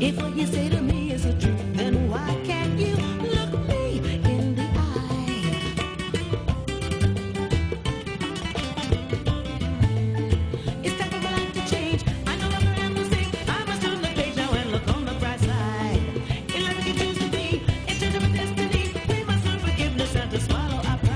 If what you say to me is the truth, then why can't you look me in the eye? It's time for my life to change. I no longer am the same. I must turn the page now and look on the bright side. In life we can choose to be in charge of our destiny. We must learn forgiveness and to swallow our pride.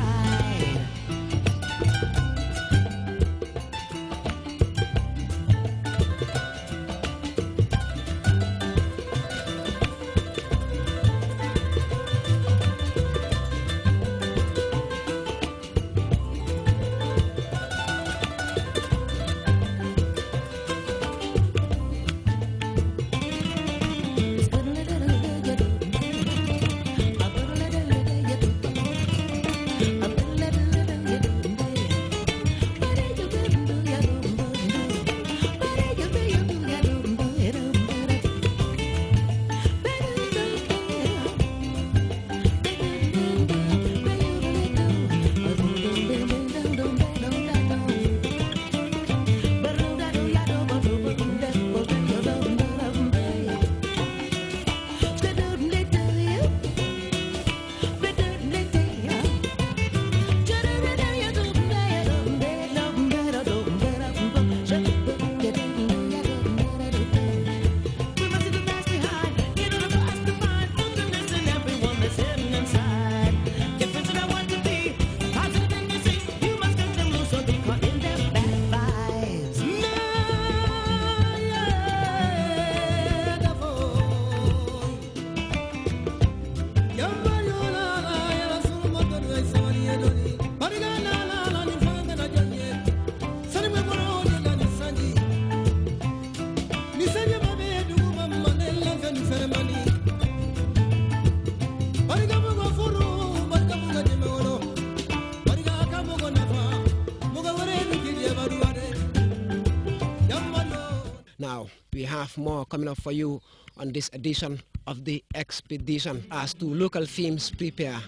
Now, we have more coming up for you on this edition of the expedition as two local films prepare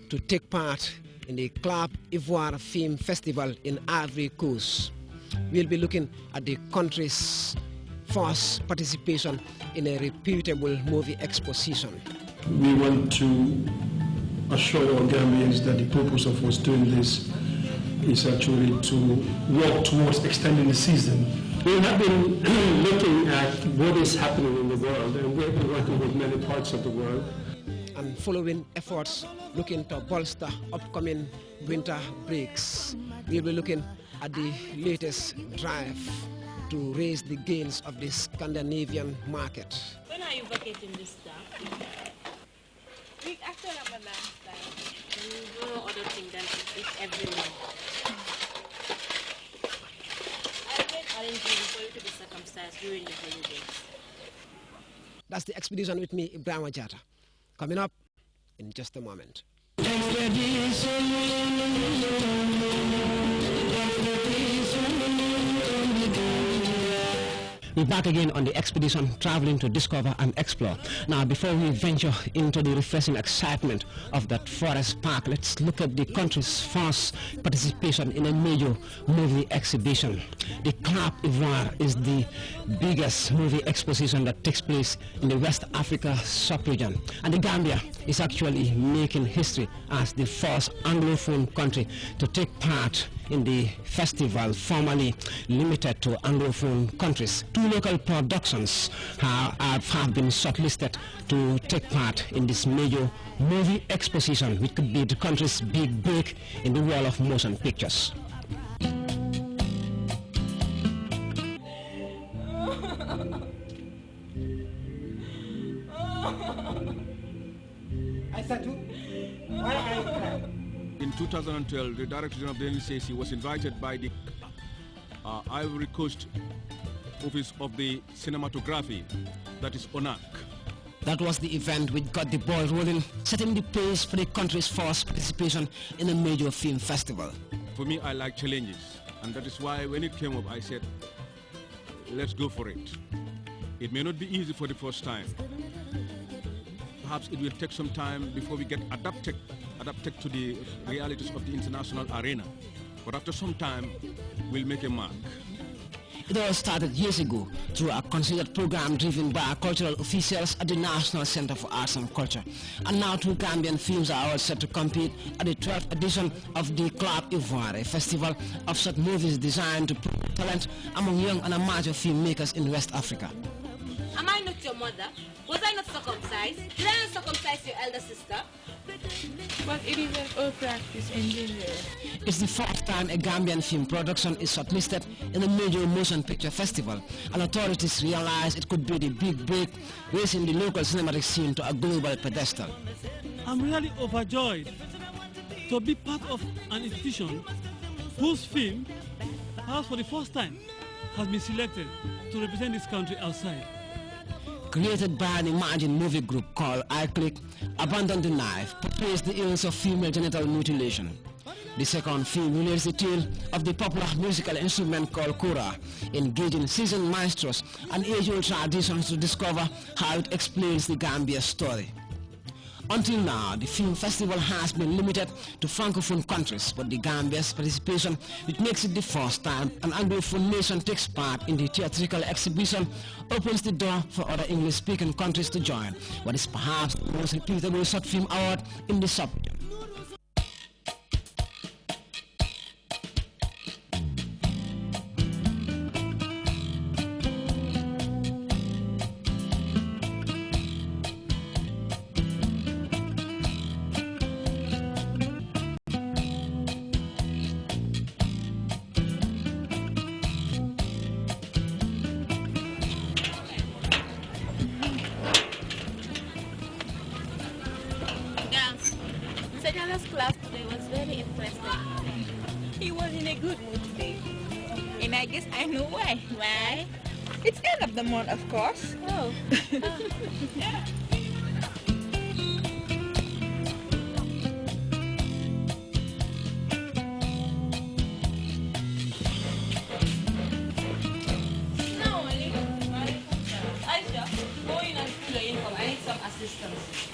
to take part in the Club Ivoire Film Festival in Ivory Coast. We'll be looking at the country's first participation in a reputable movie exposition. We want to assure our Gambians that the purpose of us doing this is actually to work towards extending the season. We have been looking at what is happening in the world, and we've been working with many parts of the world. And following efforts looking to bolster upcoming winter breaks, we'll be looking at the latest drive to raise the gains of the Scandinavian market. When are you vacating this time? Week after Ramadan time. You do no other thing than eat every month. Arrangement for you to be circumcised during the holidays. That's the expedition with me, Ibrahim Jata. Coming up in just a moment. We're back again on the expedition, traveling to discover and explore. Now, before we venture into the refreshing excitement of that forest park, let's look at the country's first participation in a major movie exhibition. The Club Ivoire is the biggest movie exposition that takes place in the West Africa sub-region. And the Gambia is actually making history as the first Anglophone country to take part in the festival, formerly limited to Anglophone countries. Two local productions have been shortlisted to take part in this major movie exposition, which could be the country's big break in the world of motion pictures. In 2012, the Director General of the NCAC was invited by the Ivory Coast Office of the Cinematography, that is ONAC. That was the event which got the ball rolling, setting the pace for the country's first participation in a major film festival. For me, I like challenges, and that is why when it came up, I said, let's go for it. It may not be easy for the first time. Perhaps it will take some time before we get adapted to the realities of the international arena. But after some time, we'll make a mark. It all started years ago through a considered program driven by cultural officials at the National Center for Arts and Culture. And now 2 Gambian films are all set to compete at the 12th edition of the Club Ivoire, a festival of short movies designed to promote talent among young and amateur filmmakers in West Africa. Am I not your mother? Was I not circumcised? Did I not circumcise your elder sister? But it is an old practice in Nigeria. It's the first time a Gambian film production is shortlisted in a major motion picture festival, and authorities realized it could be the big break, raising the local cinematic scene to a global pedestal. I'm really overjoyed to be part of an institution whose film has for the first time has been selected to represent this country outside. Created by an Imagine movie group called iClick, Abandon the Knife portrays the ills of female genital mutilation. The second film relates the tale of the popular musical instrument called kora, engaging seasoned maestros and age-old traditions to discover how it explains the Gambia story. Until now, the film festival has been limited to Francophone countries, but the Gambia's participation, which makes it the first time an Anglophone nation takes part in the theatrical exhibition, opens the door for other English-speaking countries to join what is perhaps the most reputable short film award in the subregion. Sajana's class today was very interesting. He was in a good mood today. And I guess I know why. Why? It's end of the month, of course. Oh. Yeah. Aisha, go in and fill your uniform. I need some assistance.